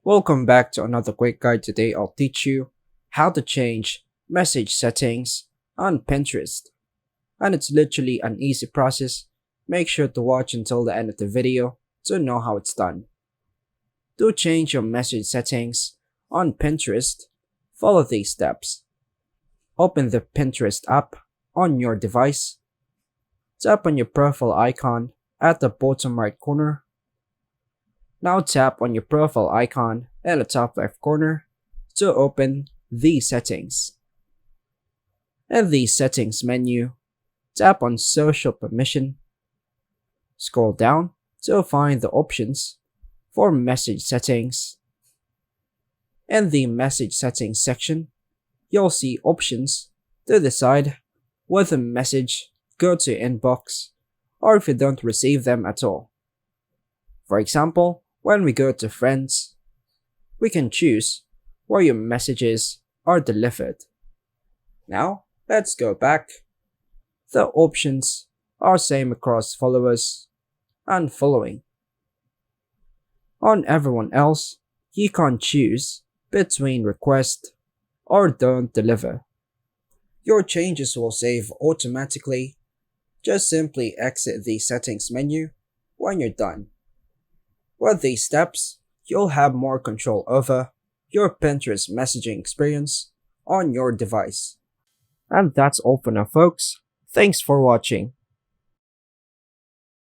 Welcome back to another quick guide. Today I'll teach you how to change message settings on Pinterest. And it's literally an easy process. Make sure to watch until the end of the video to know how it's done. To change your message settings on Pinterest, follow these steps. Open the Pinterest app on your device. Tap on your profile icon at the bottom right corner. Now tap on your profile icon at the top left corner to open the settings. In the settings menu, tap on social permission. Scroll down to find the options for message settings. In the message settings section, you'll see options to decide whether message go to inbox or if you don't receive them at all. For example, when we go to friends, we can choose where your messages are delivered. Now, let's go back. The options are same across followers and following. On everyone else, you can choose between request or don't deliver. Your changes will save automatically. Just simply exit the settings menu when you're done. With these steps, you'll have more control over your Pinterest messaging experience on your device. And that's all for now, folks. Thanks for watching.